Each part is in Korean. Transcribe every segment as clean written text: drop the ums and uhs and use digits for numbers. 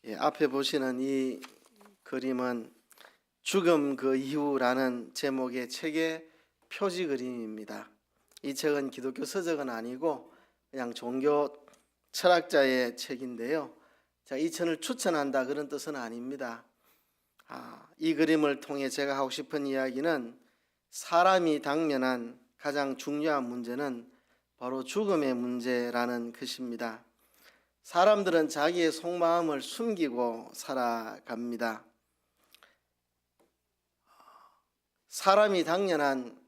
앞에 보시는 이 그림은 죽음 그 이후라는 제목의 책의 표지 그림입니다. 이 책은 기독교 서적은 아니고 그냥 종교 철학자의 책인데요. 자, 이 책을 추천한다 그런 뜻은 아닙니다. 이 그림을 통해 제가 하고 싶은 이야기는 사람이 당면한 가장 중요한 문제는 바로 죽음의 문제라는 것입니다. 사람들은 자기의 속마음을 숨기고 살아갑니다. 사람이 당연한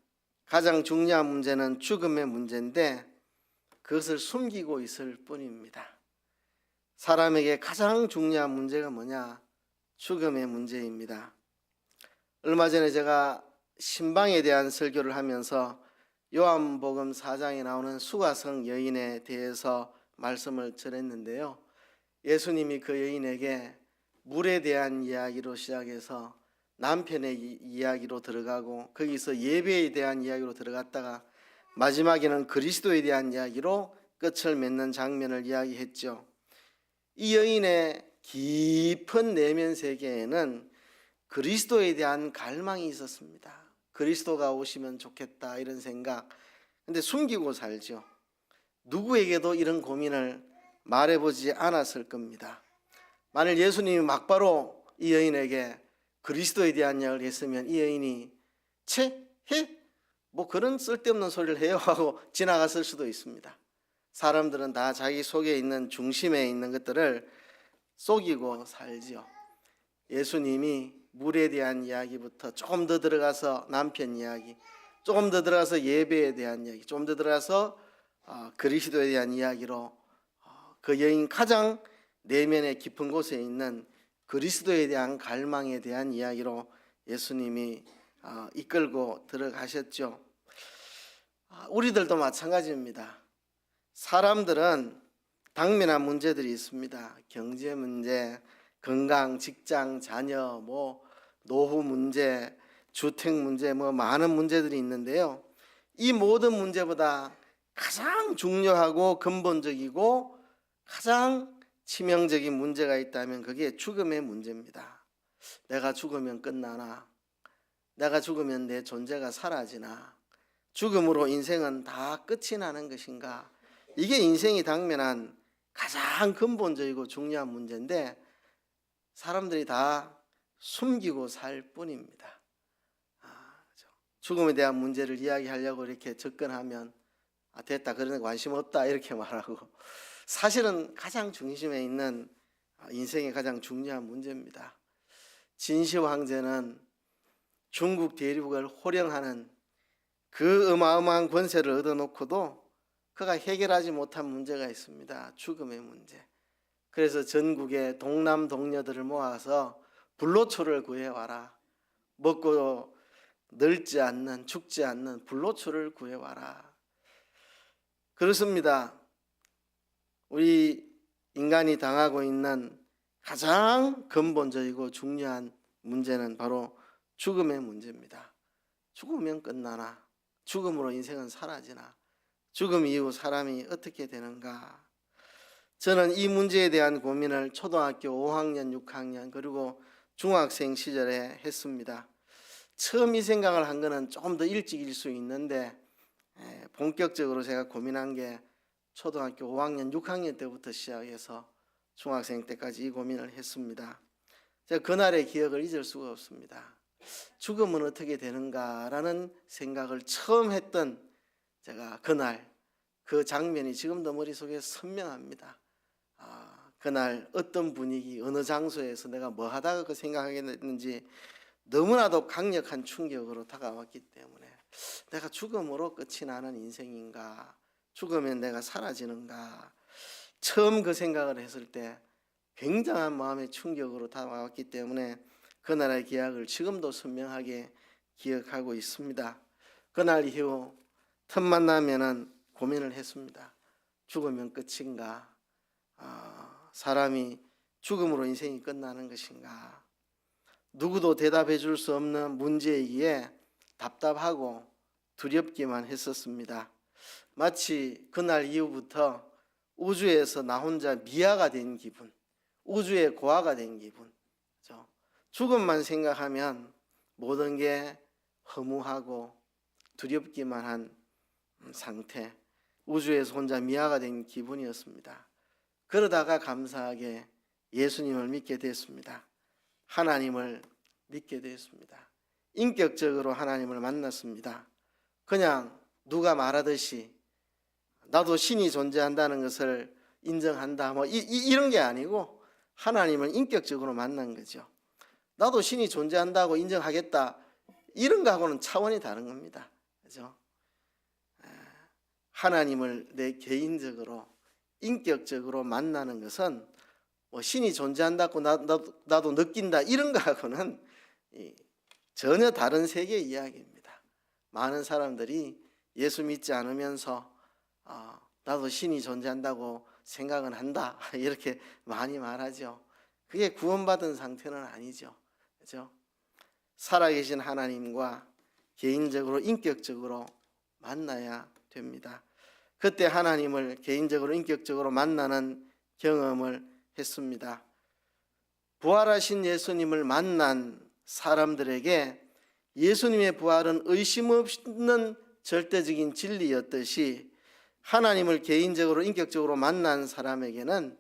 가장 중요한 문제는 죽음의 문제인데 그것을 숨기고 있을 뿐입니다. 사람에게 가장 중요한 문제가 뭐냐? 죽음의 문제입니다. 얼마 전에 제가 신방에 대한 설교를 하면서 요한복음 4장에 나오는 수가성 여인에 대해서 말씀을 전했는데요. 예수님이 그 여인에게 물에 대한 이야기로 시작해서 남편의 이야기로 들어가고 거기서 예배에 대한 이야기로 들어갔다가 마지막에는 그리스도에 대한 이야기로 끝을 맺는 장면을 이야기했죠. 이 여인의 깊은 내면 세계에는 그리스도에 대한 갈망이 있었습니다. 그리스도가 오시면 좋겠다 이런 생각. 근데 숨기고 살죠. 누구에게도 이런 고민을 말해보지 않았을 겁니다. 만일 예수님이 막바로 이 여인에게 그리스도에 대한 이야기를 했으면 이 여인이 뭐 그런 쓸데없는 소리를 해요 하고 지나갔을 수도 있습니다. 사람들은 다 자기 속에 있는 중심에 있는 것들을 속이고 살지요. 예수님이 물에 대한 이야기부터 조금 더 들어가서 남편 이야기, 조금 더 들어가서 예배에 대한 이야기, 조금 더 들어가서 그리스도에 대한 이야기로 그 여인 가장 내면의 깊은 곳에 있는 그리스도에 대한 갈망에 대한 이야기로 예수님이 이끌고 들어가셨죠. 우리들도 마찬가지입니다. 사람들은 당면한 문제들이 있습니다. 경제 문제, 건강, 직장, 자녀, 노후 문제, 주택 문제, 많은 문제들이 있는데요. 이 모든 문제보다 가장 중요하고 근본적이고 가장 치명적인 문제가 있다면 그게 죽음의 문제입니다. 내가 죽으면 끝나나? 내가 죽으면 내 존재가 사라지나? 죽음으로 인생은 다 끝이 나는 것인가? 이게 인생이 당면한 가장 근본적이고 중요한 문제인데 사람들이 다 숨기고 살 뿐입니다. 죽음에 대한 문제를 이야기하려고 이렇게 접근하면 됐다, 그런 관심 없다 이렇게 말하고 사실은 가장 중심에 있는 인생의 가장 중요한 문제입니다. 진시 황제는 중국 대륙을 호령하는 그 어마어마한 권세를 얻어놓고도 그가 해결하지 못한 문제가 있습니다. 죽음의 문제. 그래서 전국의 동남 동녀들을 모아서 불로초를 구해와라. 먹고 늙지 않는, 죽지 않는 불로초를 구해와라. 그렇습니다. 우리 인간이 당하고 있는 가장 근본적이고 중요한 문제는 바로 죽음의 문제입니다. 죽으면 끝나나? 죽음으로 인생은 사라지나? 죽음 이후 사람이 어떻게 되는가? 저는 이 문제에 대한 고민을 초등학교 5학년, 6학년 그리고 중학생 시절에 했습니다. 처음 이 생각을 한 거는 조금 더 일찍일 수 있는데 본격적으로 제가 고민한 게 초등학교 5학년, 6학년 때부터 시작해서 중학생 때까지 이 고민을 했습니다. 제가 그날의 기억을 잊을 수가 없습니다. 죽음은 어떻게 되는가라는 생각을 처음 했던 제가 그날 그 장면이 지금도 머릿속에 선명합니다. 그날 어떤 분위기, 어느 장소에서 내가 뭐 하다가 그 생각하게 됐는지 너무나도 강력한 충격으로 다가왔기 때문에 내가 죽음으로 끝이 나는 인생인가? 죽으면 내가 사라지는가? 처음 그 생각을 했을 때 굉장한 마음의 충격으로 다가왔기 때문에 그날의 기억을 지금도 선명하게 기억하고 있습니다. 그날 이후 틈만 나면은 고민을 했습니다. 죽으면 끝인가? 사람이 죽음으로 인생이 끝나는 것인가? 누구도 대답해 줄 수 없는 문제이기에 답답하고 두렵기만 했었습니다. 마치 그날 이후부터 우주에서 나 혼자 미아가 된 기분, 우주의 고아가 된 기분. 그렇죠? 죽음만 생각하면 모든 게 허무하고 두렵기만 한 상태, 우주에서 혼자 미아가 된 기분이었습니다. 그러다가 감사하게 예수님을 믿게 됐습니다. 하나님을 믿게 됐습니다. 인격적으로 하나님을 만났습니다. 그냥 누가 말하듯이 나도 신이 존재한다는 것을 인정한다 뭐 이런 게 아니고 하나님을 인격적으로 만난 거죠. 나도 신이 존재한다고 인정하겠다 이런 거하고는 차원이 다른 겁니다. 그죠? 하나님을 내 개인적으로 인격적으로 만나는 것은 뭐 신이 존재한다고 나도 느낀다 이런 거하고는 전혀 다른 세계의 이야기입니다. 많은 사람들이 예수 믿지 않으면서 나도 신이 존재한다고 생각은 한다 이렇게 많이 말하죠. 그게 구원받은 상태는 아니죠. 그렇죠? 살아계신 하나님과 개인적으로 인격적으로 만나야 됩니다. 그때 하나님을 개인적으로 인격적으로 만나는 경험을 했습니다. 부활하신 예수님을 만난 사람들에게 예수님의 부활은 의심 없는 절대적인 진리였듯이 하나님을 개인적으로 인격적으로 만난 사람에게는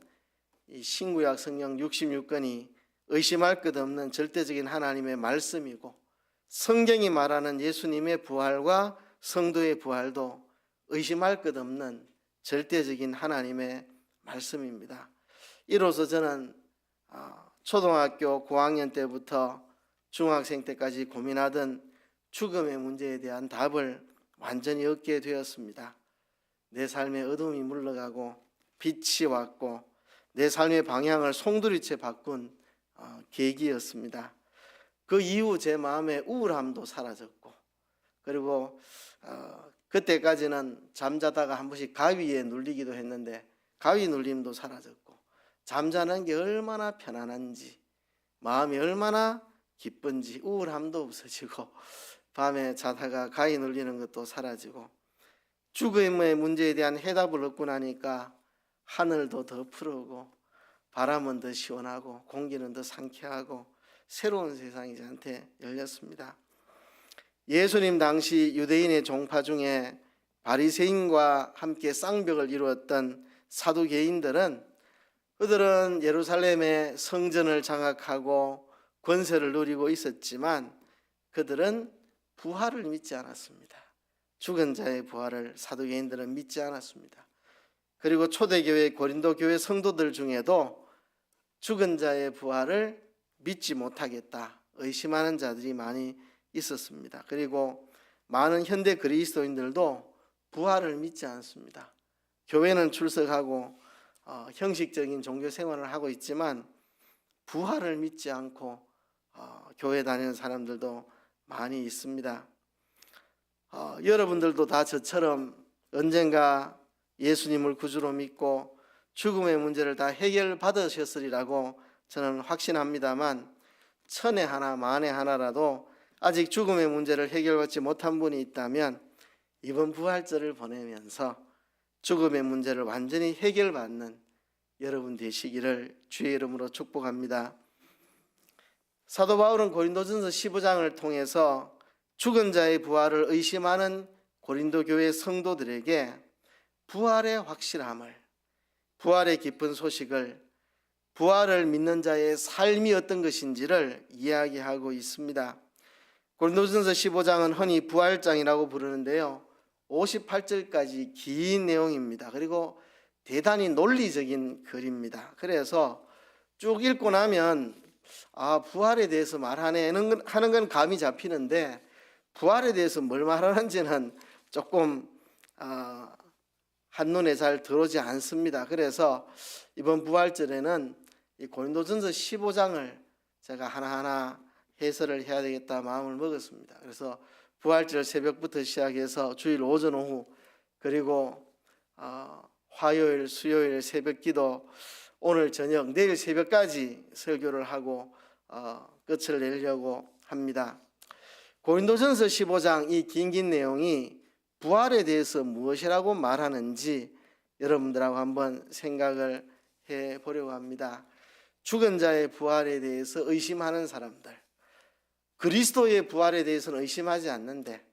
이 신구약 성경 66권이 의심할 것 없는 절대적인 하나님의 말씀이고 성경이 말하는 예수님의 부활과 성도의 부활도 의심할 것 없는 절대적인 하나님의 말씀입니다. 이로써 저는 초등학교 고학년 때부터 중학생 때까지 고민하던 죽음의 문제에 대한 답을 완전히 얻게 되었습니다. 내 삶의 어둠이 물러가고 빛이 왔고 내 삶의 방향을 송두리째 바꾼 계기였습니다. 그 이후 제 마음의 우울함도 사라졌고 그리고 그때까지는 잠자다가 한 번씩 가위에 눌리기도 했는데 가위 눌림도 사라졌고 잠자는 게 얼마나 편안한지 마음이 얼마나 기쁜지 우울함도 없어지고 밤에 자다가 가위 눌리는 것도 사라지고 죽음의 문제에 대한 해답을 얻고 나니까 하늘도 더 푸르고 바람은 더 시원하고 공기는 더 상쾌하고 새로운 세상이 저한테 열렸습니다. 예수님 당시 유대인의 종파 중에 바리새인과 함께 쌍벽을 이루었던 사두개인들은 그들은 예루살렘의 성전을 장악하고 권세를 누리고 있었지만 그들은 부활을 믿지 않았습니다. 죽은 자의 부활을 사두개인들은 믿지 않았습니다. 그리고 초대교회 고린도 교회 성도들 중에도 죽은 자의 부활을 믿지 못하겠다 의심하는 자들이 많이 있었습니다. 그리고 많은 현대 그리스도인들도 부활을 믿지 않습니다. 교회는 출석하고 형식적인 종교 생활을 하고 있지만 부활을 믿지 않고 교회 다니는 사람들도 많이 있습니다. 여러분들도 다 저처럼 언젠가 예수님을 구주로 믿고 죽음의 문제를 다 해결받으셨으리라고 저는 확신합니다만 천에 하나 만에 하나라도 아직 죽음의 문제를 해결받지 못한 분이 있다면 이번 부활절을 보내면서 죽음의 문제를 완전히 해결받는 여러분 되시기를 주의 이름으로 축복합니다. 사도 바울은 고린도전서 15장을 통해서 죽은 자의 부활을 의심하는 고린도 교회 성도들에게 부활의 확실함을, 부활의 기쁜 소식을, 부활을 믿는 자의 삶이 어떤 것인지를 이야기하고 있습니다. 고린도전서 15장은 흔히 부활장이라고 부르는데요, 58절까지 긴 내용입니다. 그리고 대단히 논리적인 글입니다. 그래서 쭉 읽고 나면 부활에 대해서 말하는 건 감이 잡히는데 부활에 대해서 뭘 말하는지는 조금 한눈에 잘 들어오지 않습니다. 그래서 이번 부활절에는 이 고린도전서 15장을 제가 하나하나 해설을 해야 되겠다 마음을 먹었습니다. 그래서 부활절 새벽부터 시작해서 주일 오전 오후 그리고 화요일 수요일 새벽기도 오늘 저녁 내일 새벽까지 설교를 하고 끝을 내려고 합니다. 고린도전서 15장 이 긴 내용이 부활에 대해서 무엇이라고 말하는지 여러분들하고 한번 생각을 해보려고 합니다. 죽은 자의 부활에 대해서 의심하는 사람들, 그리스도의 부활에 대해서는 의심하지 않는데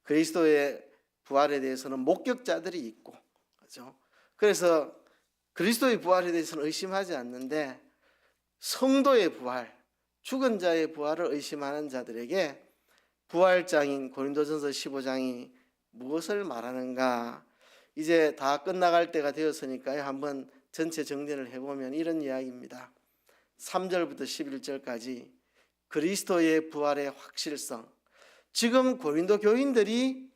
그리스도의 부활에 대해서는 목격자들이 있고, 그렇죠? 그래서 그리스도의 부활에 대해서는 의심하지 않는데 성도의 부활, 죽은 자의 부활을 의심하는 자들에게 부활장인 고린도전서 15장이 무엇을 말하는가? 이제 다 끝나갈 때가 되었으니까요. 한번 전체 정리를 해보면 이런 이야기입니다. 3절부터 11절까지 그리스도의 부활의 확실성. 지금 고린도 교인들이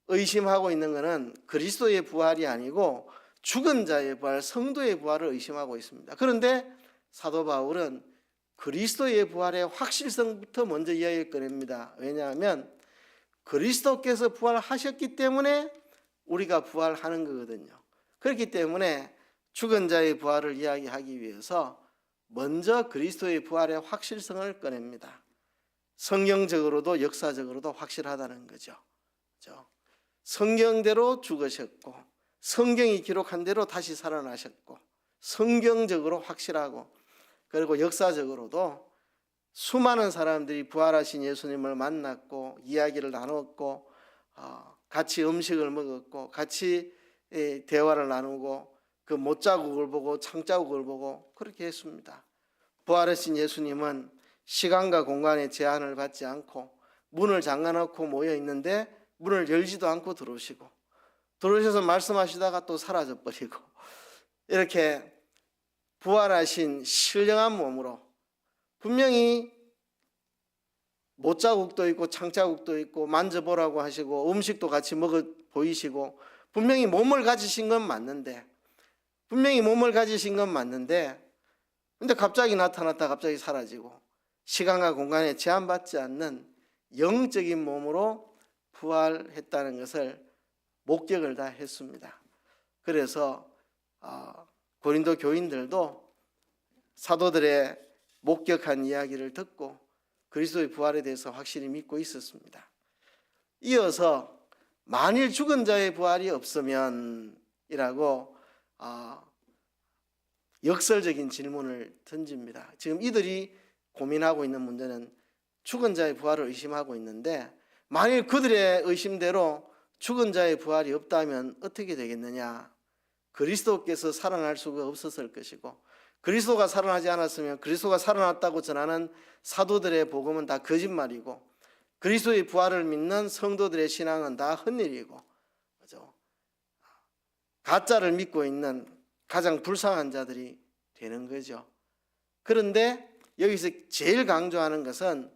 의심하고 있는 것은 그리스도의 부활이 아니고 죽은 자의 부활, 성도의 부활을 의심하고 있습니다. 그런데 사도 바울은 그리스도의 부활의 확실성부터 먼저 이야기를 꺼냅니다. 왜냐하면 그리스도께서 부활하셨기 때문에 우리가 부활하는 거거든요. 그렇기 때문에 죽은 자의 부활을 이야기하기 위해서 먼저 그리스도의 부활의 확실성을 꺼냅니다. 성경적으로도 역사적으로도 확실하다는 거죠. 성경대로 죽으셨고 성경이 기록한 대로 다시 살아나셨고 성경적으로 확실하고, 그리고 역사적으로도 수많은 사람들이 부활하신 예수님을 만났고 이야기를 나눴고 같이 음식을 먹었고 같이 대화를 나누고 그 못자국을 보고 창자국을 보고 그렇게 했습니다. 부활하신 예수님은 시간과 공간의 제한을 받지 않고 문을 잠가놓고 모여 있는데 문을 열지도 않고 들어오셔서 말씀하시다가 또 사라져버리고, 이렇게 부활하신 신령한 몸으로 분명히 못자국도 있고 창자국도 있고 만져보라고 하시고 음식도 같이 먹어 보이시고 분명히 몸을 가지신 건 맞는데 근데 갑자기 나타났다 갑자기 사라지고 시간과 공간에 제한받지 않는 영적인 몸으로 부활했다는 것을 목격을 다 했습니다. 그래서 고린도 교인들도 사도들의 목격한 이야기를 듣고 그리스도의 부활에 대해서 확실히 믿고 있었습니다. 이어서 만일 죽은 자의 부활이 없으면 이라고 역설적인 질문을 던집니다. 지금 이들이 고민하고 있는 문제는 죽은 자의 부활을 의심하고 있는데 만일 그들의 의심대로 죽은 자의 부활이 없다면 어떻게 되겠느냐? 그리스도께서 살아날 수가 없었을 것이고 그리스도가 살아나지 않았으면 그리스도가 살아났다고 전하는 사도들의 복음은 다 거짓말이고 그리스도의 부활을 믿는 성도들의 신앙은 다 헛일이고, 그렇죠? 가짜를 믿고 있는 가장 불쌍한 자들이 되는 거죠. 그런데 여기서 제일 강조하는 것은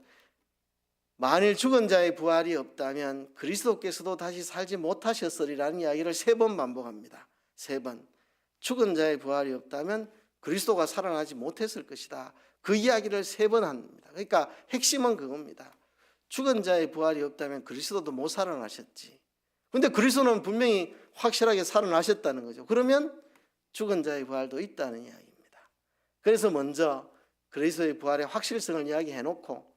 만일 죽은 자의 부활이 없다면 그리스도께서도 다시 살지 못하셨으리라는 이야기를 3번 반복합니다. 3번. 죽은 자의 부활이 없다면 그리스도가 살아나지 못했을 것이다. 그 이야기를 3번 합니다. 그러니까 핵심은 그겁니다. 죽은 자의 부활이 없다면 그리스도도 못 살아나셨지. 그런데 그리스도는 분명히 확실하게 살아나셨다는 거죠. 그러면 죽은 자의 부활도 있다는 이야기입니다. 그래서 먼저 그리스도의 부활의 확실성을 이야기해놓고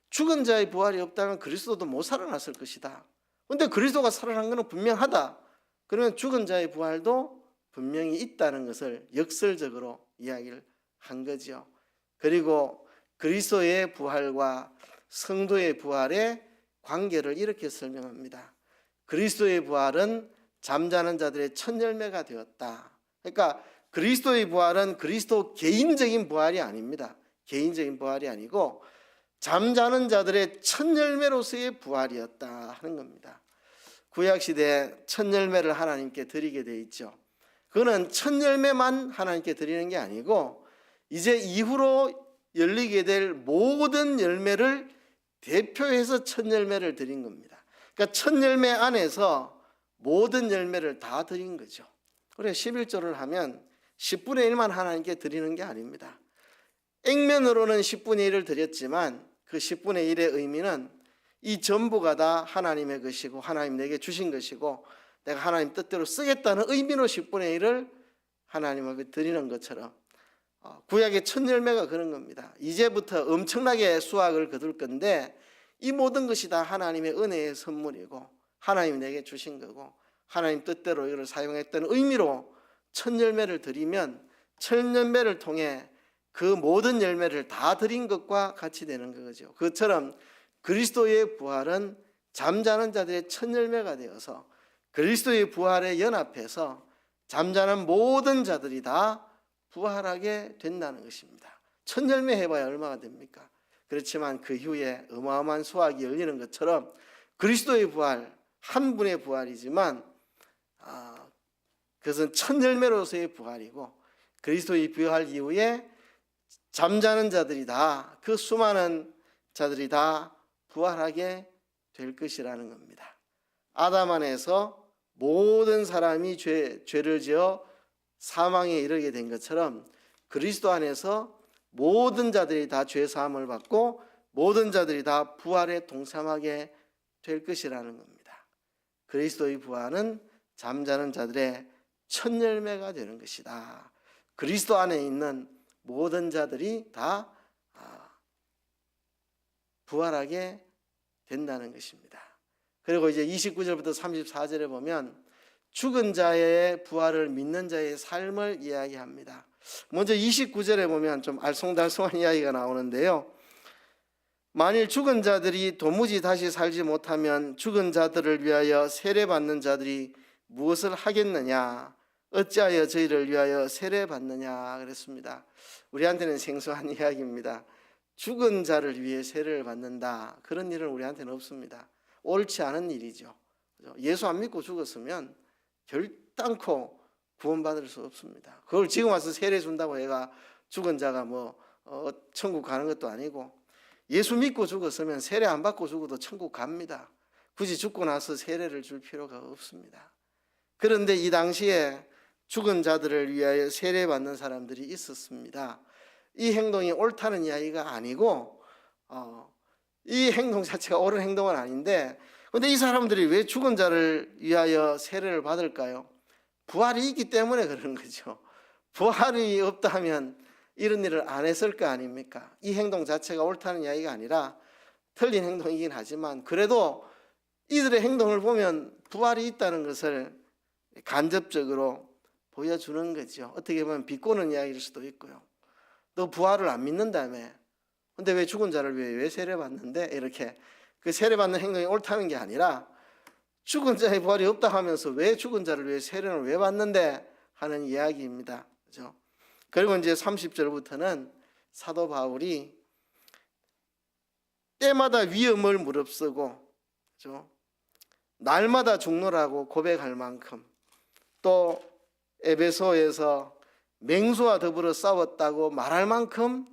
죽은 자의 부활이 없다면 그리스도도 못 살아났을 것이다. 그런데 그리스도가 살아난 것은 분명하다. 그러면 죽은 자의 부활도 분명히 있다는 것을 역설적으로 이야기를 한 거죠. 그리고 그리스도의 부활과 성도의 부활의 관계를 이렇게 설명합니다. 그리스도의 부활은 잠자는 자들의 첫 열매가 되었다. 그러니까 그리스도의 부활은 그리스도 개인적인 부활이 아닙니다. 개인적인 부활이 아니고 잠자는 자들의 첫 열매로서의 부활이었다 하는 겁니다. 구약시대에 첫 열매를 하나님께 드리게 돼 있죠. 그거는 첫 열매만 하나님께 드리는 게 아니고 이제 이후로 열리게 될 모든 열매를 대표해서 첫 열매를 드린 겁니다. 그러니까 첫 열매 안에서 모든 열매를 다 드린 거죠. 그래 11조를 하면 10분의 1만 하나님께 드리는 게 아닙니다. 액면으로는 10분의 1을 드렸지만 그 10분의 1의 의미는 이 전부가 다 하나님의 것이고 하나님 내게 주신 것이고 내가 하나님 뜻대로 쓰겠다는 의미로 10분의 1을 하나님 앞에 드리는 것처럼 구약의 첫 열매가 그런 겁니다. 이제부터 엄청나게 수확을 거둘 건데 이 모든 것이 다 하나님의 은혜의 선물이고 하나님이 내게 주신 거고 하나님 뜻대로 이걸 사용했다는 의미로 첫 열매를 드리면 첫 열매를 통해 그 모든 열매를 다 드린 것과 같이 되는 거죠. 그것처럼 그리스도의 부활은 잠자는 자들의 첫 열매가 되어서 그리스도의 부활에 연합해서 잠자는 모든 자들이 다 부활하게 된다는 것입니다. 첫 열매 해봐야 얼마가 됩니까? 그렇지만 그 후에 어마어마한 수확이 열리는 것처럼 그리스도의 부활, 한 분의 부활이지만 그것은 첫 열매로서의 부활이고 그리스도의 부활 이후에 잠자는 자들이 다, 그 수많은 자들이 다 부활하게 될 것이라는 겁니다. 아담 안에서 모든 사람이 죄를 지어 사망에 이르게 된 것처럼 그리스도 안에서 모든 자들이 다 죄 사함을 받고 모든 자들이 다 부활에 동참하게 될 것이라는 겁니다. 그리스도의 부활은 잠자는 자들의 첫 열매가 되는 것이다. 그리스도 안에 있는 모든 자들이 다 부활하게 된다는 것입니다. 그리고 이제 29절부터 34절에 보면 죽은 자의 부활을 믿는 자의 삶을 이야기합니다. 먼저 29절에 보면 좀 알쏭달쏭한 이야기가 나오는데요. 만일 죽은 자들이 도무지 다시 살지 못하면 죽은 자들을 위하여 세례받는 자들이 무엇을 하겠느냐? 어찌하여 저희를 위하여 세례받느냐? 그랬습니다. 우리한테는 생소한 이야기입니다. 죽은 자를 위해 세례를 받는다. 그런 일은 우리한테는 없습니다. 옳지 않은 일이죠. 예수 안 믿고 죽었으면 결단코 구원받을 수 없습니다. 그걸 지금 와서 세례 준다고 해가 죽은 자가 천국 가는 것도 아니고, 예수 믿고 죽었으면 세례 안 받고 죽어도 천국 갑니다. 굳이 죽고 나서 세례를 줄 필요가 없습니다. 그런데 이 당시에 죽은 자들을 위하여 세례받는 사람들이 있었습니다. 이 행동이 옳다는 이야기가 아니고 이 행동 자체가 옳은 행동은 아닌데, 그런데 이 사람들이 왜 죽은 자를 위하여 세례를 받을까요? 부활이 있기 때문에 그런 거죠. 부활이 없다면 이런 일을 안 했을 거 아닙니까? 이 행동 자체가 옳다는 이야기가 아니라 틀린 행동이긴 하지만 그래도 이들의 행동을 보면 부활이 있다는 것을 간접적으로 보여주는 거죠. 어떻게 보면 비꼬는 이야기일 수도 있고요. 너 부활을 안 믿는다며, 근데 왜 죽은 자를 위해 왜 세례받는데? 이렇게 그 세례받는 행동이 옳다는 게 아니라 죽은 자의 부활이 없다 하면서 왜 죽은 자를 위해 세례를 왜 받는데? 하는 이야기입니다. 그렇죠? 그리고 이제 30절부터는 사도 바울이 때마다 위험을 무릅쓰고, 그렇죠? 날마다 죽노라고 고백할 만큼, 또 에베소에서 맹수와 더불어 싸웠다고 말할 만큼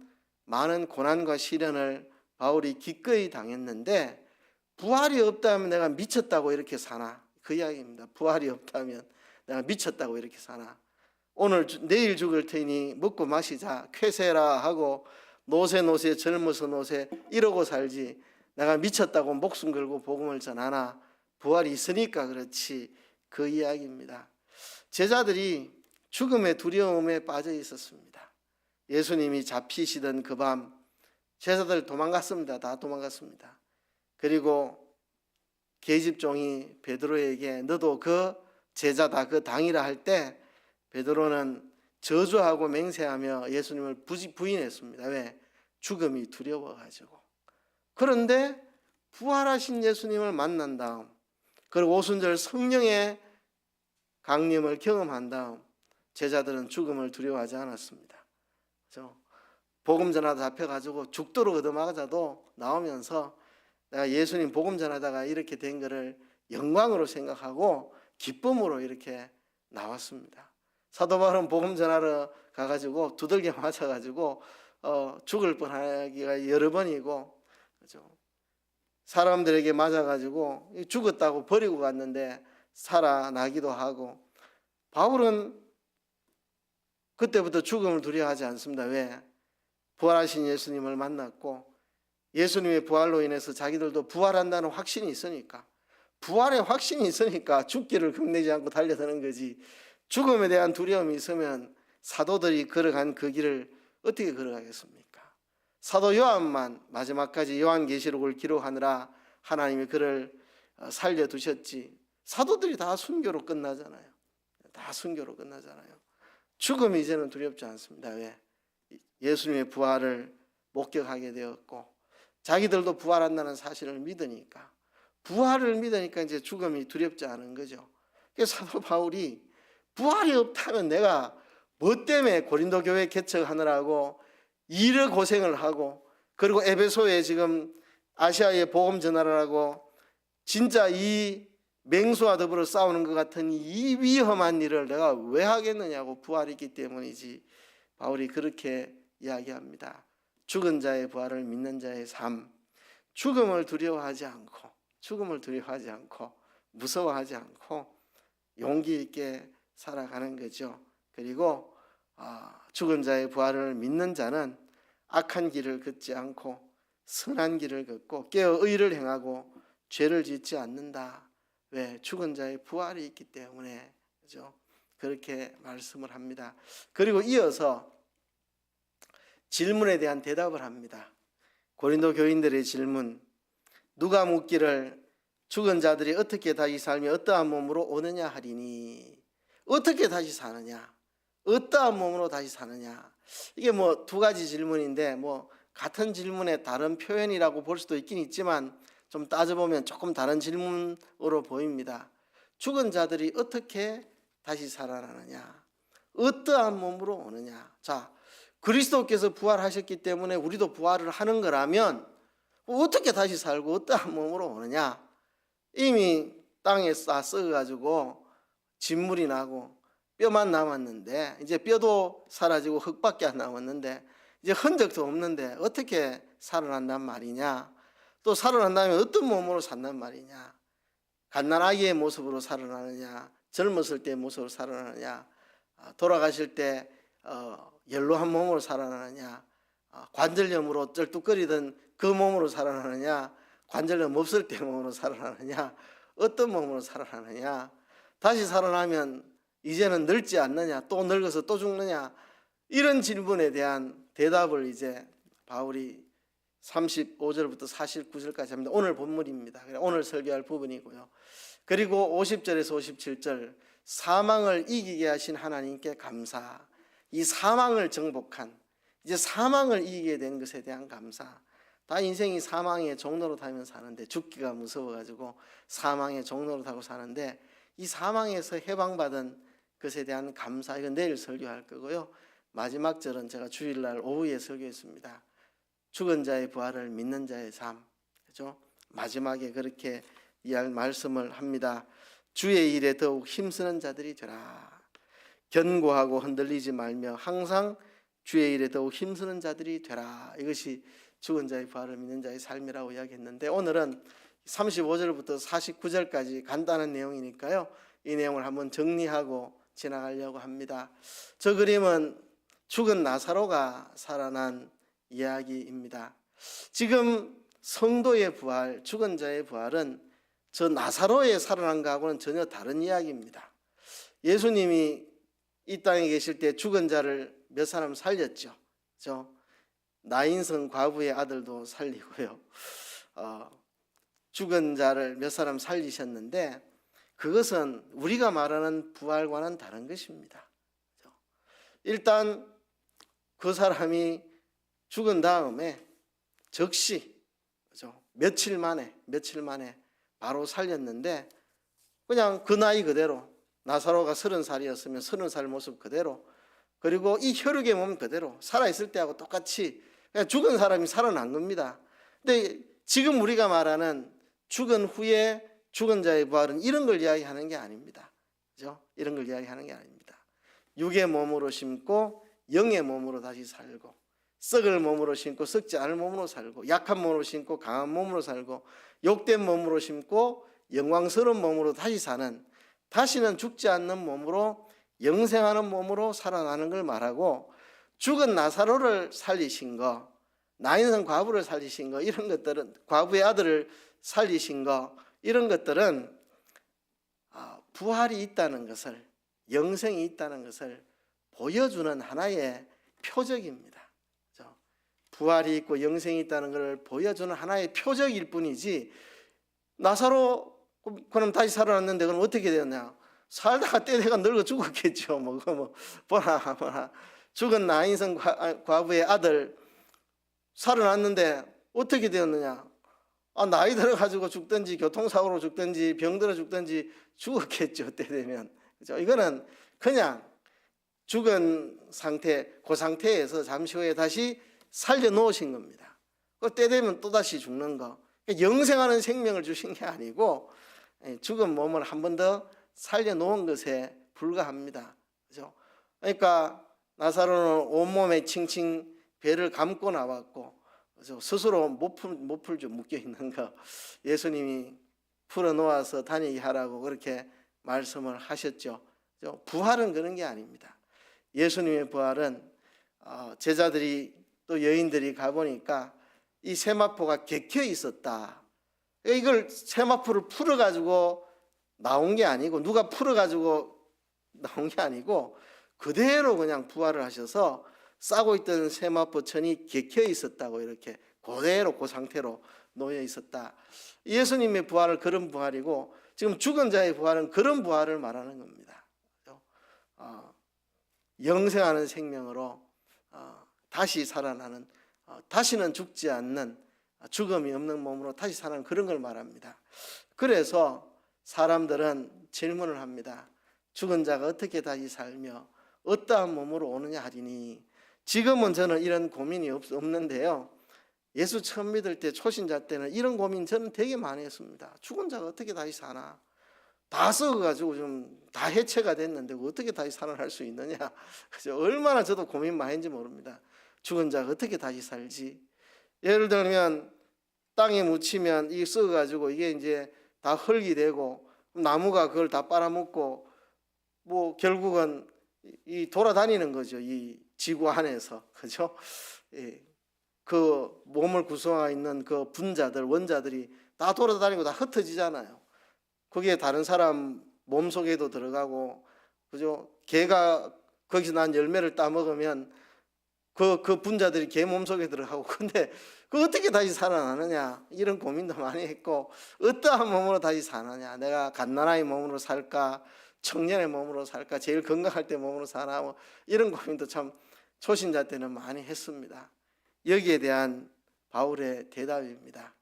많은 고난과 시련을 바울이 기꺼이 당했는데, 부활이 없다면 내가 미쳤다고 이렇게 사나? 그 이야기입니다. 부활이 없다면 내가 미쳤다고 이렇게 사나? 오늘 내일 죽을 테니 먹고 마시자, 쾌세라 하고 노세 젊어서 노세 이러고 살지, 내가 미쳤다고 목숨 걸고 복음을 전하나? 부활이 있으니까 그렇지. 그 이야기입니다. 제자들이 죽음의 두려움에 빠져 있었습니다. 예수님이 잡히시던 그 밤 제자들 도망갔습니다. 다 도망갔습니다. 그리고 계집종이 베드로에게 너도 그 제자다, 그 당이라 할 때 베드로는 저주하고 맹세하며 예수님을 부인했습니다. 왜? 죽음이 두려워가지고. 그런데 부활하신 예수님을 만난 다음, 그리고 오순절 성령의 강림을 경험한 다음 제자들은 죽음을 두려워하지 않았습니다. 그렇죠? 복음 전하다 잡혀가지고 죽도록 얻어맞아도 나오면서 내가 예수님 복음 전하다가 이렇게 된 것을 영광으로 생각하고 기쁨으로 이렇게 나왔습니다. 사도 바울은 복음 전하러 가가지고 두들겨 맞아가지고 죽을 뻔하기가 여러 번이고, 그렇죠? 사람들에게 맞아가지고 죽었다고 버리고 갔는데 살아나기도 하고, 바울은 그때부터 죽음을 두려워하지 않습니다. 왜? 부활하신 예수님을 만났고 예수님의 부활로 인해서 자기들도 부활한다는 확신이 있으니까, 부활의 확신이 있으니까 죽기를 겁내지 않고 달려드는 거지, 죽음에 대한 두려움이 있으면 사도들이 걸어간 그 길을 어떻게 걸어가겠습니까? 사도 요한만 마지막까지 요한계시록을 기록하느라 하나님이 그를 살려두셨지, 사도들이 다 순교로 끝나잖아요. 다 순교로 끝나잖아요. 죽음이 이제는 두렵지 않습니다. 왜? 예수님의 부활을 목격하게 되었고 자기들도 부활한다는 사실을 믿으니까, 부활을 믿으니까 이제 죽음이 두렵지 않은 거죠. 그래서 사도 바울이 부활이 없다면 내가 뭐 때문에 고린도 교회 개척하느라고 이르 고생을 하고, 그리고 에베소에 지금 아시아에 복음 전하라고 진짜 이 맹수와 더불어 싸우는 것 같은 이 위험한 일을 내가 왜 하겠느냐고, 부활이 있기 때문이지. 바울이 그렇게 이야기합니다. 죽은 자의 부활을 믿는 자의 삶, 죽음을 두려워하지 않고, 죽음을 두려워하지 않고 무서워하지 않고 용기 있게 살아가는 거죠. 그리고 죽은 자의 부활을 믿는 자는 악한 길을 걷지 않고 선한 길을 걷고 깨어 의를 행하고 죄를 짓지 않는다. 왜? 죽은 자의 부활이 있기 때문에. 그죠? 그렇게 말씀을 합니다. 그리고 이어서 질문에 대한 대답을 합니다. 고린도 교인들의 질문, 누가 묻기를 죽은 자들이 어떻게 다시 살며 어떠한 몸으로 오느냐 하리니, 어떻게 다시 사느냐, 어떠한 몸으로 다시 사느냐. 이게 뭐 두 가지 질문인데 뭐 같은 질문의 다른 표현이라고 볼 수도 있긴 있지만 좀 따져보면 조금 다른 질문으로 보입니다. 죽은 자들이 어떻게 다시 살아나느냐, 어떠한 몸으로 오느냐. 자, 그리스도께서 부활하셨기 때문에 우리도 부활을 하는 거라면 어떻게 다시 살고 어떠한 몸으로 오느냐. 이미 땅에 썩어가지고 진물이 나고 뼈만 남았는데, 이제 뼈도 사라지고 흙밖에 안 남았는데 이제 흔적도 없는데 어떻게 살아난단 말이냐. 또 살아난다면 어떤 몸으로 산단 말이냐. 갓난아기의 모습으로 살아나느냐, 젊었을 때의 모습으로 살아나느냐, 돌아가실 때 연로한 몸으로 살아나느냐, 관절염으로 쩔뚝거리던 그 몸으로 살아나느냐, 관절염 없을 때 몸으로 살아나느냐, 어떤 몸으로 살아나느냐. 다시 살아나면 이제는 늙지 않느냐, 또 늙어서 또 죽느냐. 이런 질문에 대한 대답을 이제 바울이 35절부터 49절까지 합니다. 오늘 본문입니다. 오늘 설교할 부분이고요. 그리고 50절에서 57절, 사망을 이기게 하신 하나님께 감사. 이 사망을 정복한, 이제 사망을 이기게 된 것에 대한 감사. 다 인생이 사망의 종로로 타면 사는데, 죽기가 무서워가지고 사망의 종로로 타고 사는데, 이 사망에서 해방받은 것에 대한 감사, 이건 내일 설교할 거고요. 마지막 절은 제가 주일날 오후에 설교했습니다. 죽은 자의 부활을 믿는 자의 삶. 그죠? 마지막에 그렇게 이할 말씀을 합니다. 주의 일에 더욱 힘쓰는 자들이 되라. 견고하고 흔들리지 말며 항상 주의 일에 더욱 힘쓰는 자들이 되라. 이것이 죽은 자의 부활을 믿는 자의 삶이라고 이야기했는데, 오늘은 35절부터 49절까지 간단한 내용이니까요, 이 내용을 한번 정리하고 지나가려고 합니다. 저 그림은 죽은 나사로가 살아난 이야기입니다. 지금 성도의 부활, 죽은 자의 부활은 저 나사로의 살아난 것하고는 전혀 다른 이야기입니다. 예수님이 이 땅에 계실 때 죽은 자를 몇 사람 살렸죠. 그렇죠? 나인성 과부의 아들도 살리고요. 죽은 자를 몇 사람 살리셨는데, 그것은 우리가 말하는 부활과는 다른 것입니다. 일단 그 사람이 죽은 다음에 즉시, 그렇죠? 며칠 만에 바로 살렸는데, 그냥 그 나이 그대로, 나사로가 30살이었으면 30살 모습 그대로, 그리고 이 혈육의 몸 그대로 살아있을 때하고 똑같이 그냥 죽은 사람이 살아난 겁니다. 근데 지금 우리가 말하는 죽은 후에 죽은 자의 부활은 이런 걸 이야기하는 게 아닙니다. 그죠? 이런 걸 이야기하는 게 아닙니다. 육의 몸으로 심고 영의 몸으로 다시 살고, 썩을 몸으로 심고 썩지 않을 몸으로 살고, 약한 몸으로 심고 강한 몸으로 살고, 욕된 몸으로 심고 영광스러운 몸으로 다시 사는, 다시는 죽지 않는 몸으로, 영생하는 몸으로 살아나는 걸 말하고, 죽은 나사로를 살리신 거, 나인성 과부를 살리신 거, 이런 것들은, 과부의 아들을 살리신 거, 이런 것들은 부활이 있다는 것을, 영생이 있다는 것을 보여주는 하나의 표적입니다. 부활이 있고 영생이 있다는 것을 보여주는 하나의 표적일 뿐이지, 나사로 그럼 다시 살아났는데 그럼 어떻게 되었냐? 살다가 때 돼가 늙어 죽었겠죠. 뭐 보나 죽은 나인성 과부의 아들 살아났는데 어떻게 되었느냐? 나이 들어가지고 죽든지 교통사고로 죽든지 병들어 죽든지 죽었겠죠. 때 되면. 그죠? 이거는 그냥 죽은 상태, 그 상태에서 잠시 후에 다시 살려놓으신 겁니다. 때 되면 또다시 죽는 거. 영생하는 생명을 주신 게 아니고 죽은 몸을 한 번 더 살려놓은 것에 불과합니다. 그죠? 그러니까 나사로는 온몸에 칭칭 배를 감고 나왔고, 그죠? 스스로 못풀 좀 묶여 있는 거 예수님이 풀어놓아서 다니게 하라고 그렇게 말씀을 하셨죠. 그죠? 부활은 그런 게 아닙니다. 예수님의 부활은 제자들이 또 여인들이 가보니까 이 세마포가 객혀 있었다. 이걸 세마포를 풀어가지고 나온 게 아니고, 누가 풀어가지고 나온 게 아니고 그대로 그냥 부활을 하셔서 싸고 있던 세마포천이 객혀 있었다고, 이렇게 그대로 그 상태로 놓여 있었다. 예수님의 부활은 그런 부활이고, 지금 죽은 자의 부활은 그런 부활을 말하는 겁니다. 영생하는 생명으로 다시 살아나는, 다시는 죽지 않는 죽음이 없는 몸으로 다시 살아나는 그런 걸 말합니다. 그래서 사람들은 질문을 합니다. 죽은 자가 어떻게 다시 살며 어떠한 몸으로 오느냐 하리니. 지금은 저는 이런 고민이 없는데요. 예수 처음 믿을 때, 초신자 때는 이런 고민 저는 되게 많이 했습니다. 죽은 자가 어떻게 다시 사나? 다 썩어가지고 좀 다 해체가 됐는데 어떻게 다시 살아날 수 있느냐? 그래서 얼마나 저도 고민 많이 했는지 모릅니다. 죽은 자가 어떻게 다시 살지? 예를 들면 땅에 묻히면 이게 썩어가지고 이게 이제 다 흙이 되고 나무가 그걸 다 빨아먹고 뭐 결국은 이 돌아다니는 거죠. 이 지구 안에서. 그죠? 예. 그 몸을 구성하고 있는 그 분자들, 원자들이 다 돌아다니고 다 흩어지잖아요. 그게 다른 사람 몸속에도 들어가고, 그죠? 개가 거기서 난 열매를 따먹으면 그 분자들이 개 몸속에 들어가고, 근데 그 어떻게 다시 살아나느냐, 이런 고민도 많이 했고, 어떠한 몸으로 다시 사느냐, 내가 갓난아이 몸으로 살까, 청년의 몸으로 살까, 제일 건강할 때 몸으로 사나, 뭐 이런 고민도 참 초신자 때는 많이 했습니다. 여기에 대한 바울의 대답입니다.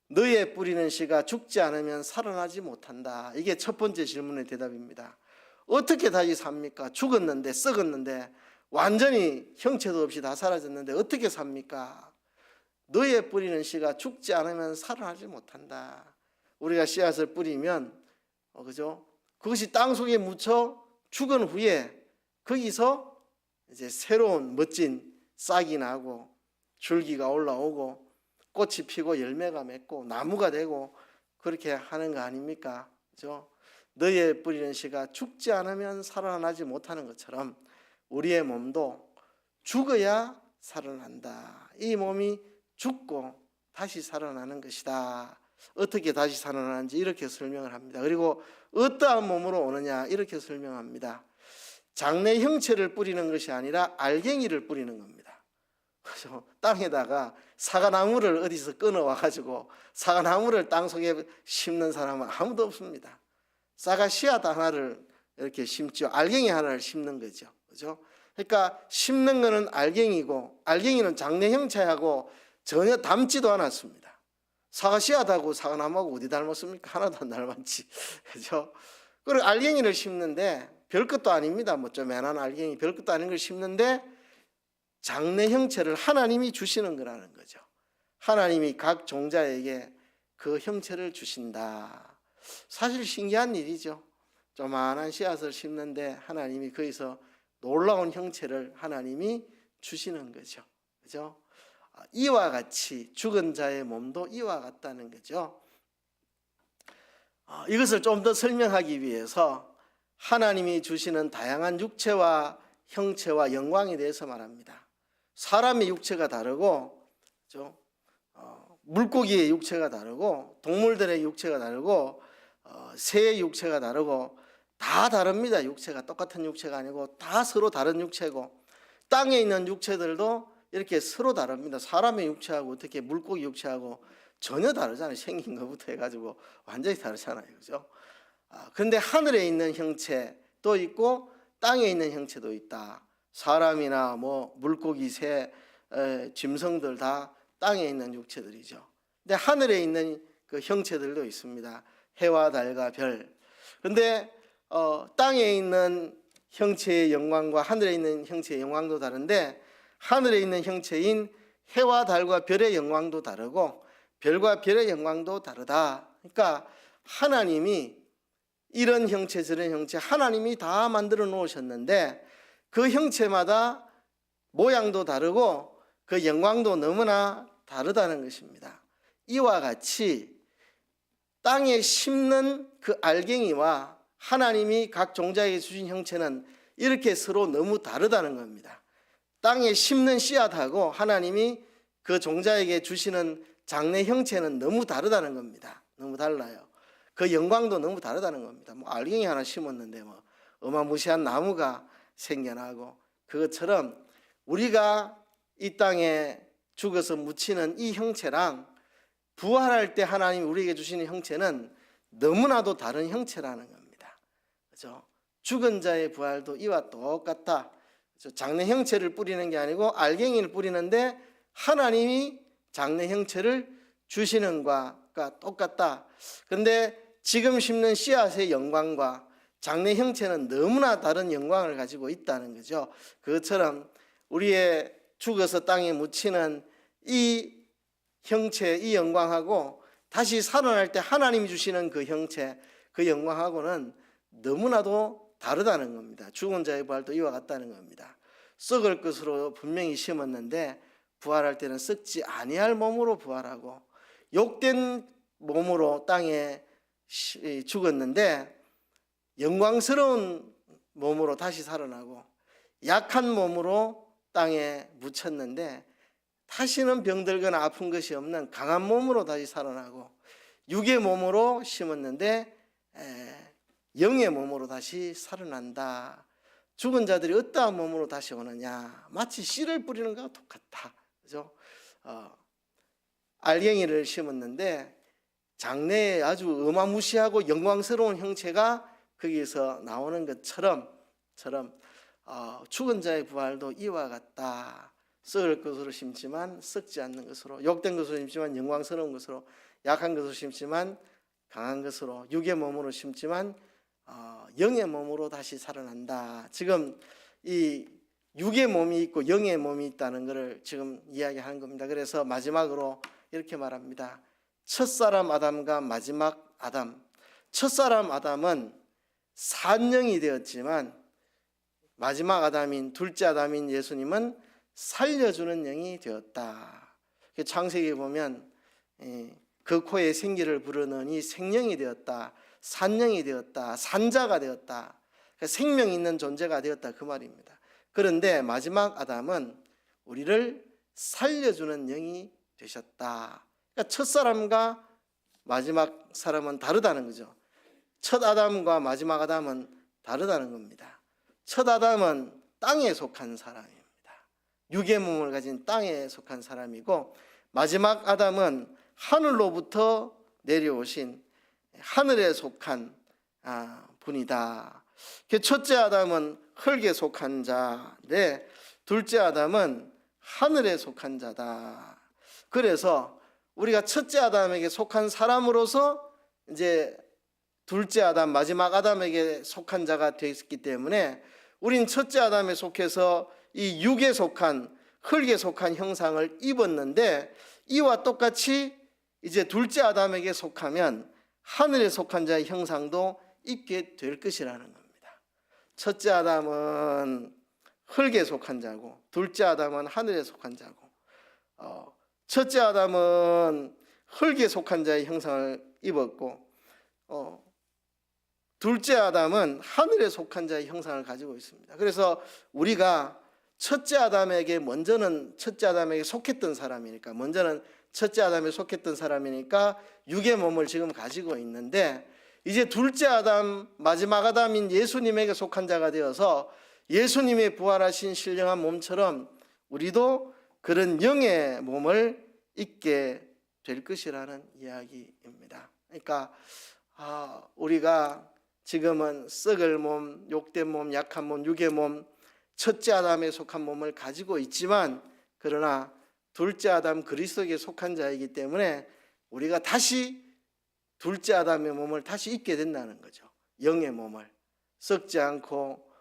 너의 뿌리는 씨가 죽지 않으면 살아나지 못한다. 이게 첫 번째 질문의 대답입니다. 어떻게 다시 삽니까? 죽었는데, 썩었는데, 완전히 형체도 없이 다 사라졌는데 어떻게 삽니까? 너의 뿌리는 씨가 죽지 않으면 살아나지 못한다. 우리가 씨앗을 뿌리면 그죠? 그것이 땅 속에 묻혀 죽은 후에 거기서 이제 새로운 멋진 싹이 나고 줄기가 올라오고 꽃이 피고 열매가 맺고 나무가 되고 그렇게 하는 거 아닙니까? 그죠? 너의 뿌리는 씨가 죽지 않으면 살아나지 못하는 것처럼 우리의 몸도 죽어야 살아난다. 이 몸이 죽고 다시 살아나는 것이다. 어떻게 다시 살아나는지 이렇게 설명을 합니다. 그리고 어떠한 몸으로 오느냐 이렇게 설명합니다. 장래 형체를 뿌리는 것이 아니라 알갱이를 뿌리는 겁니다. 그래서 땅에다가 사과나무를 어디서 끊어와가지고 사과나무를 땅속에 심는 사람은 아무도 없습니다. 사과 씨앗 하나를 이렇게 심죠. 알갱이 하나를 심는 거죠. 그죠? 그러니까 심는 거는 알갱이고, 알갱이는 장래 형체하고 전혀 닮지도 않았습니다. 사과 씨앗하고 사과나무하고 어디 닮았습니까? 하나도 안 닮았지. 그죠? 그리고 알갱이를 심는데 별것도 아닙니다. 뭐 조그만한 알갱이 별것도 아닌 걸 심는데 장래 형체를 하나님이 주시는 거라는 거죠. 하나님이 각 종자에게 그 형체를 주신다. 사실 신기한 일이죠. 조그만한 씨앗을 심는데 하나님이 거기서 놀라운 형체를 하나님이 주시는 거죠. 그죠? 이와 같이 죽은 자의 몸도 이와 같다는 거죠. 이것을 좀 더 설명하기 위해서 하나님이 주시는 다양한 육체와 형체와 영광에 대해서 말합니다. 사람의 육체가 다르고, 그죠? 물고기의 육체가 다르고, 동물들의 육체가 다르고, 새의 육체가 다르고, 다 다릅니다. 육체가 똑같은 육체가 아니고 다 서로 다른 육체고, 땅에 있는 육체들도 이렇게 서로 다릅니다. 사람의 육체하고 어떻게 물고기 육체하고 전혀 다르잖아요. 생긴 것부터 해가지고 완전히 다르잖아요. 그죠? 그런데 하늘에 있는 형체도 있고 땅에 있는 형체도 있다. 사람이나 뭐 물고기, 새, 짐승들 다 땅에 있는 육체들이죠. 근데 하늘에 있는 그 형체들도 있습니다. 해와 달과 별. 그런데 땅에 있는 형체의 영광과 하늘에 있는 형체의 영광도 다른데, 하늘에 있는 형체인 해와 달과 별의 영광도 다르고 별과 별의 영광도 다르다. 그러니까 하나님이 이런 형체 저런 형체 하나님이 다 만들어 놓으셨는데 그 형체마다 모양도 다르고 그 영광도 너무나 다르다는 것입니다. 이와 같이 땅에 심는 그 알갱이와 하나님이 각 종자에게 주신 형체는 이렇게 서로 너무 다르다는 겁니다. 땅에 심는 씨앗하고 하나님이 그 종자에게 주시는 장래 형체는 너무 다르다는 겁니다. 너무 달라요. 그 영광도 너무 다르다는 겁니다. 뭐 알갱이 하나 심었는데 뭐 어마무시한 나무가 생겨나고, 그것처럼 우리가 이 땅에 죽어서 묻히는 이 형체랑 부활할 때 하나님이 우리에게 주시는 형체는 너무나도 다른 형체라는 겁니다. 그렇죠? 죽은 자의 부활도 이와 똑같다. 장래 형체를 뿌리는 게 아니고 알갱이를 뿌리는데 하나님이 장래 형체를 주시는 것과 똑같다. 그런데 지금 심는 씨앗의 영광과 장래 형체는 너무나 다른 영광을 가지고 있다는 거죠. 그것처럼 우리의 죽어서 땅에 묻히는 이 형체, 이 영광하고 다시 살아날 때 하나님이 주시는 그 형체, 그 영광하고는 너무나도 다르다는 겁니다. 죽은 자의 부활도 이와 같다는 겁니다. 썩을 것으로 분명히 심었는데 부활할 때는 썩지 아니할 몸으로 부활하고, 욕된 몸으로 땅에 죽었는데 영광스러운 몸으로 다시 살아나고, 약한 몸으로 땅에 묻혔는데 다시는 병들거나 아픈 것이 없는 강한 몸으로 다시 살아나고, 육의 몸으로 심었는데 영의 몸으로 다시 살아난다. 죽은 자들이 어떠한 몸으로 다시 오느냐, 마치 씨를 뿌리는 것과 똑같다. 그죠? 알갱이를 심었는데 장래에 아주 어마무시하고 영광스러운 형체가 거기에서 나오는 것처럼 죽은 자의 부활도 이와 같다. 썩을 것으로 심지만 썩지 않는 것으로, 욕된 것으로 심지만 영광스러운 것으로, 약한 것으로 심지만 강한 것으로, 육의 몸으로 심지만 영의 몸으로 다시 살아난다. 지금 이 육의 몸이 있고 영의 몸이 있다는 것을 지금 이야기하는 겁니다. 그래서 마지막으로 이렇게 말합니다. 첫사람 아담과 마지막 아담. 첫사람 아담은 산영이 되었지만 마지막 아담인 둘째 아담인 예수님은 살려주는 영이 되었다. 창세기에 보면 그 코에 생기를 부르느니 생명이 되었다, 산영이 되었다, 산자가 되었다, 생명 있는 존재가 되었다, 그 말입니다. 그런데 마지막 아담은 우리를 살려주는 영이 되셨다. 그러니까 첫 사람과 마지막 사람은 다르다는 거죠. 첫 아담과 마지막 아담은 다르다는 겁니다. 첫 아담은 땅에 속한 사람입니다. 육의 몸을 가진 땅에 속한 사람이고, 마지막 아담은 하늘로부터 내려오신 하늘에 속한 분이다. 첫째 아담은 흙에 속한 자인데 둘째 아담은 하늘에 속한 자다. 그래서 우리가 첫째 아담에게 속한 사람으로서 이제 둘째 아담, 마지막 아담에게 속한 자가 되었기 때문에 우린 첫째 아담에 속해서 이 육에 속한, 흙에 속한 형상을 입었는데, 이와 똑같이 이제 둘째 아담에게 속하면 하늘에 속한 자의 형상도 입게 될 것이라는 겁니다. 첫째 아담은 흙에 속한 자고 둘째 아담은 하늘에 속한 자고, 첫째 아담은 흙에 속한 자의 형상을 입었고 둘째 아담은 하늘에 속한 자의 형상을 가지고 있습니다. 그래서 우리가 첫째 아담에게 속했던 사람이니까, 먼저는 첫째 아담에 속했던 사람이니까 육의 몸을 지금 가지고 있는데, 이제 둘째 아담, 마지막 아담인 예수님에게 속한 자가 되어서 예수님의 부활하신 신령한 몸처럼 우리도 그런 영의 몸을 입게 될 것이라는 이야기입니다. 그러니까 우리가 지금은 썩을 몸, 욕된 몸, 약한 몸, 육의 몸, 첫째 아담에 속한 몸을 가지고 있지만 그러나 둘째 아담 그리스도에게 속한 자이기 때문에 우리가 다시 둘째 아담의 몸을 다시 입게 된다는 거죠. 영의 몸을, 썩지 않고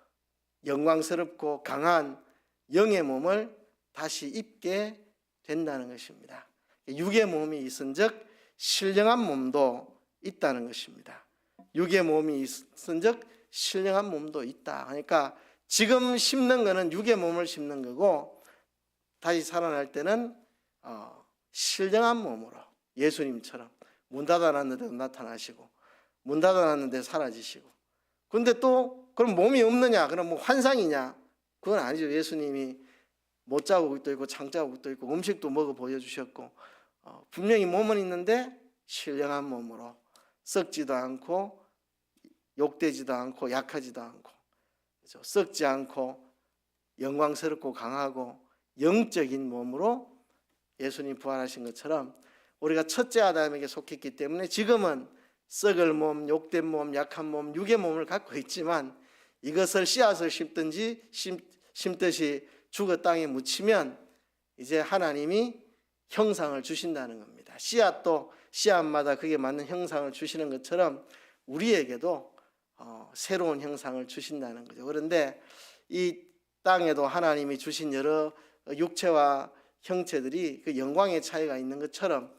영광스럽고 강한 영의 몸을 다시 입게 된다는 것입니다. 육의 몸이 있은즉 신령한 몸도 있다는 것입니다. 육의 몸이 있은즉 신령한 몸도 있다. 그러니까 지금 심는 거는 육의 몸을 심는 거고 다시 살아날 때는 신령한 몸으로 예수님처럼 문 닫아놨는데 나타나시고 문 닫아놨는데 사라지시고. 근데 또 그럼 몸이 없느냐? 그럼 뭐 환상이냐? 그건 아니죠. 예수님이 못 자국도 있고 창자국도 있고 음식도 먹어 보여주셨고 분명히 몸은 있는데 신령한 몸으로 썩지도 않고 욕되지도 않고 약하지도 않고 그렇죠? 썩지 않고 영광스럽고 강하고 영적인 몸으로 예수님 부활하신 것처럼 우리가 첫째 아담에게 속했기 때문에 지금은 썩을 몸, 욕된 몸, 약한 몸, 육의 몸을 갖고 있지만 이것을 씨앗을 심듯이 죽어 땅에 묻히면 이제 하나님이 형상을 주신다는 겁니다. 씨앗도 씨앗마다 그게 맞는 형상을 주시는 것처럼 우리에게도 새로운 형상을 주신다는 거죠. 그런데 이 땅에도 하나님이 주신 여러 육체와 형체들이 그 영광의 차이가 있는 것처럼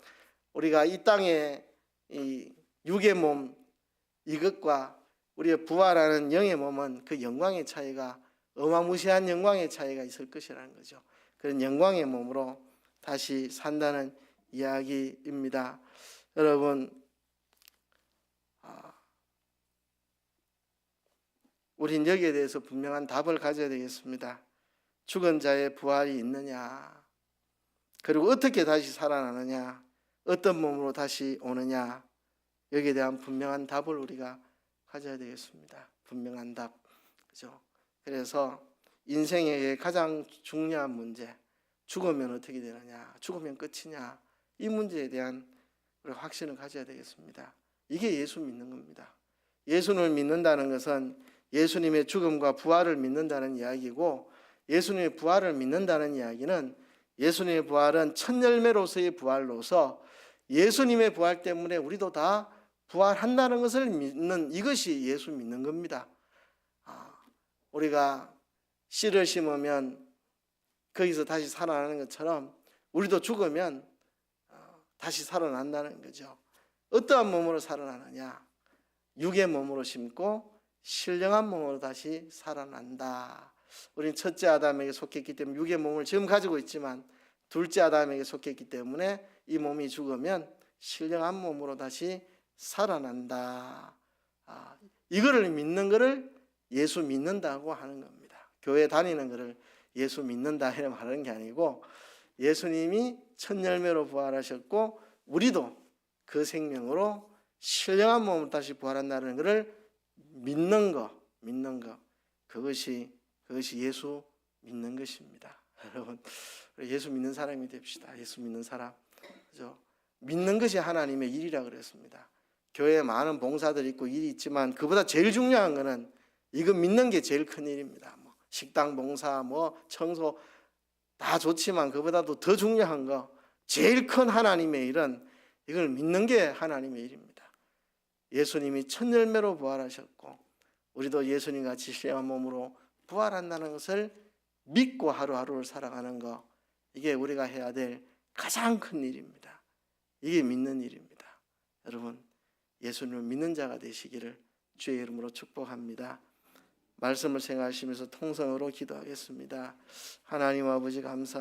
우리가 이 땅에 이 육의 몸 이것과 우리의 부활하는 영의 몸은 그 영광의 차이가 어마무시한 영광의 차이가 있을 것이라는 거죠. 그런 영광의 몸으로 다시 산다는 이야기입니다. 여러분, 우린 여기에 대해서 분명한 답을 가져야 되겠습니다. 죽은 자의 부활이 있느냐? 그리고 어떻게 다시 살아나느냐? 어떤 몸으로 다시 오느냐? 여기에 대한 분명한 답을 우리가 가져야 되겠습니다. 분명한 답. 그죠? 그래서 인생의 가장 중요한 문제, 죽으면 어떻게 되느냐? 죽으면 끝이냐? 이 문제에 대한 확신을 가져야 되겠습니다. 이게 예수 믿는 겁니다. 예수를 믿는다는 것은 예수님의 죽음과 부활을 믿는다는 이야기고 예수님의 부활을 믿는다는 이야기는 예수님의 부활은 첫 열매로서의 부활로서 예수님의 부활 때문에 우리도 다 부활한다는 것을 믿는 이것이 예수 믿는 겁니다. 우리가 씨를 심으면 거기서 다시 살아나는 것처럼 우리도 죽으면 다시 살아난다는 거죠. 어떠한 몸으로 살아나느냐? 육의 몸으로 심고 신령한 몸으로 다시 살아난다. 우리는 첫째 아담에게 속했기 때문에 육의 몸을 지금 가지고 있지만 둘째 아담에게 속했기 때문에 이 몸이 죽으면 신령한 몸으로 다시 살아난다. 이거를 믿는 거를 예수 믿는다고 하는 겁니다. 교회 다니는 거를 예수 믿는다 이렇게 말하는 게 아니고 예수님이 첫 열매로 부활하셨고 우리도 그 생명으로 신령한 몸으로 다시 부활한다는 것을 믿는 거 그것이 예수 믿는 것입니다. 여러분, 예수 믿는 사람이 됩시다. 예수 믿는 사람, 그죠? 믿는 것이 하나님의 일이라 그랬습니다. 교회에 많은 봉사들이 있고 일이 있지만 그보다 제일 중요한 거는 이거 믿는 게 제일 큰 일입니다. 뭐 식당 봉사, 뭐 청소 다 좋지만 그보다도 더 중요한 거, 제일 큰 하나님의 일은 이걸 믿는 게 하나님의 일입니다. 예수님이 첫 열매로 부활하셨고 우리도 예수님 같이 신령한 몸으로 부활한다는 것을 믿고 하루하루를 살아가는 거, 이게 우리가 해야 될 가장 큰 일입니다. 이게 믿는 일입니다. 여러분, 예수님을 믿는 자가 되시기를 주의 이름으로 축복합니다. 말씀을 생각하시면서 통성으로 기도하겠습니다. 하나님 아버지 감사합니다.